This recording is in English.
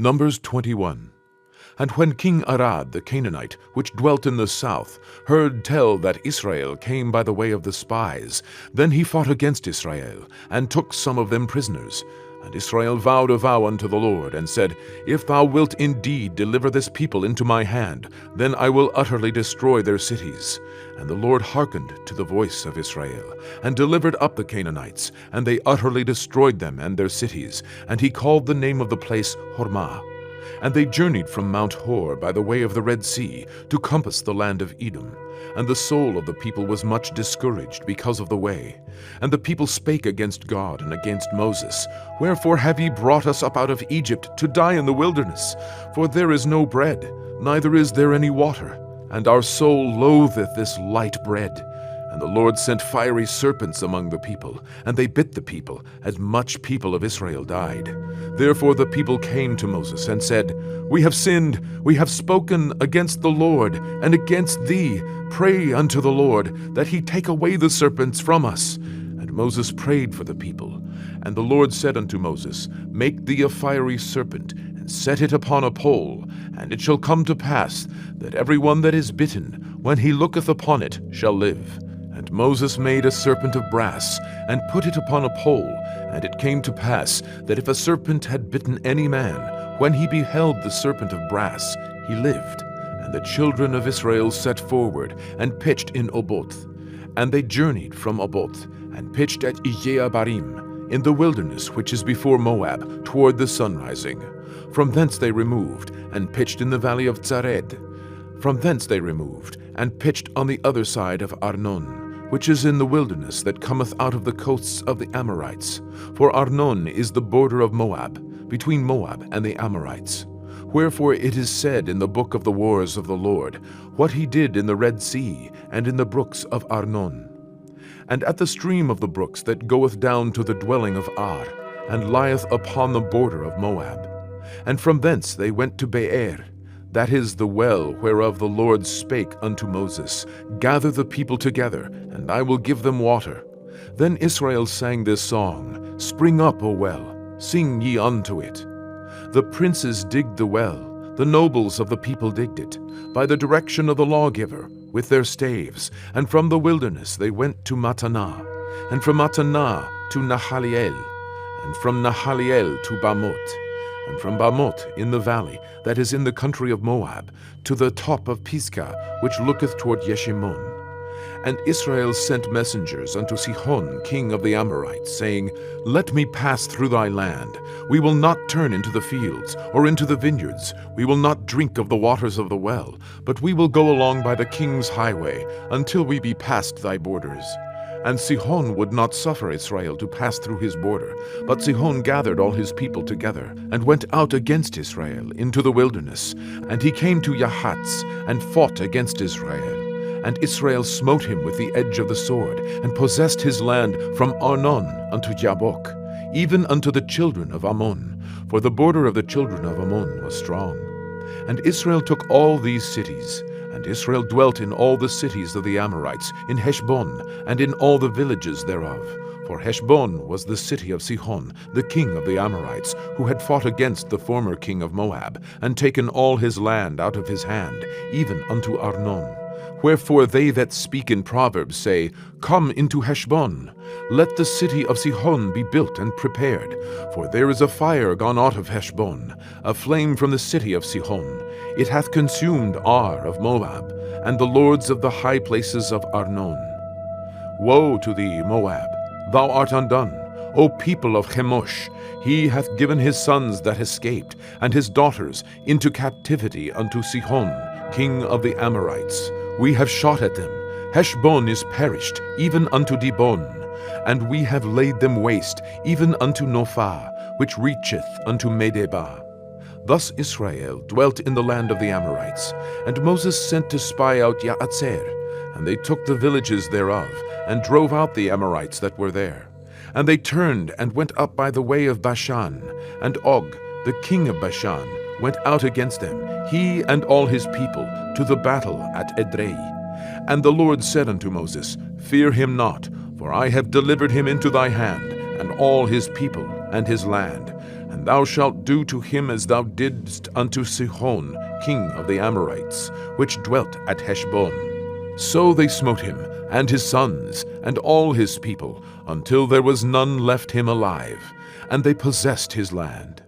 Numbers 21. And when King Arad the Canaanite, which dwelt in the south, heard tell that Israel came by the way of the spies, then he fought against Israel, and took some of them prisoners. And Israel vowed a vow unto the Lord, and said, If thou wilt indeed deliver this people into my hand, then I will utterly destroy their cities. And the Lord hearkened to the voice of Israel, and delivered up the Canaanites, and they utterly destroyed them and their cities. And he called the name of the place Hormah. And they journeyed from Mount Hor by the way of the Red Sea, to compass the land of Edom. And the soul of the people was much discouraged because of the way. And the people spake against God and against Moses, Wherefore have ye brought us up out of Egypt to die in the wilderness? For there is no bread, neither is there any water, and our soul loatheth this light bread. And the Lord sent fiery serpents among the people, and they bit the people, and much people of Israel died. Therefore the people came to Moses and said, We have sinned, we have spoken against the Lord, and against thee. Pray unto the Lord, that he take away the serpents from us. And Moses prayed for the people. And the Lord said unto Moses, Make thee a fiery serpent, and set it upon a pole, and it shall come to pass, that every one that is bitten, when he looketh upon it, shall live. And Moses made a serpent of brass, and put it upon a pole. And it came to pass, that if a serpent had bitten any man, when he beheld the serpent of brass, he lived. And the children of Israel set forward, and pitched in Oboth. And they journeyed from Oboth, and pitched at Ijeabarim, in the wilderness which is before Moab, toward the sunrising. From thence they removed, and pitched in the valley of Zared. From thence they removed, and pitched on the other side of Arnon, which is in the wilderness that cometh out of the coasts of the Amorites. For Arnon is the border of Moab, between Moab and the Amorites. Wherefore it is said in the book of the wars of the Lord, what he did in the Red Sea, and in the brooks of Arnon. And at the stream of the brooks that goeth down to the dwelling of Ar, and lieth upon the border of Moab. And from thence they went to Beer, that is the well whereof the Lord spake unto Moses, Gather the people together, and I will give them water. Then Israel sang this song, Spring up, O well, sing ye unto it. The princes digged the well, the nobles of the people digged it, by the direction of the lawgiver, with their staves. And from the wilderness they went to Mattanah, and from Mattanah to Nahaliel, and from Nahaliel to Bamoth, and from Bamoth in the valley, that is in the country of Moab, to the top of Pisgah, which looketh toward Yeshimon. And Israel sent messengers unto Sihon, king of the Amorites, saying, Let me pass through thy land. We will not turn into the fields, or into the vineyards. We will not drink of the waters of the well, but we will go along by the king's highway, until we be past thy borders. And Sihon would not suffer Israel to pass through his border. But Sihon gathered all his people together, and went out against Israel into the wilderness. And he came to Yahatz, and fought against Israel. And Israel smote him with the edge of the sword, and possessed his land from Arnon unto Jabbok, even unto the children of Ammon, for the border of the children of Ammon was strong. And Israel took all these cities. And Israel dwelt in all the cities of the Amorites, in Heshbon, and in all the villages thereof. For Heshbon was the city of Sihon, the king of the Amorites, who had fought against the former king of Moab, and taken all his land out of his hand, even unto Arnon. Wherefore they that speak in Proverbs say, Come into Heshbon. Let the city of Sihon be built and prepared. For there is a fire gone out of Heshbon, a flame from the city of Sihon. It hath consumed Ar of Moab, and the lords of the high places of Arnon. Woe to thee, Moab! Thou art undone, O people of Chemosh! He hath given his sons that escaped, and his daughters, into captivity unto Sihon, king of the Amorites. We have shot at them. Heshbon is perished, even unto Dibon. And we have laid them waste, even unto Nophah, which reacheth unto Medeba. Thus Israel dwelt in the land of the Amorites. And Moses sent to spy out Yaatzer. And they took the villages thereof, and drove out the Amorites that were there. And they turned and went up by the way of Bashan. And Og, the king of Bashan, went out against them, he and all his people, to the battle at Edrei. And the Lord said unto Moses, Fear him not, for I have delivered him into thy hand, and all his people and his land. and thou shalt do to him as thou didst unto Sihon, king of the Amorites, which dwelt at Heshbon. So they smote him, and his sons, and all his people, until there was none left him alive, and they possessed his land.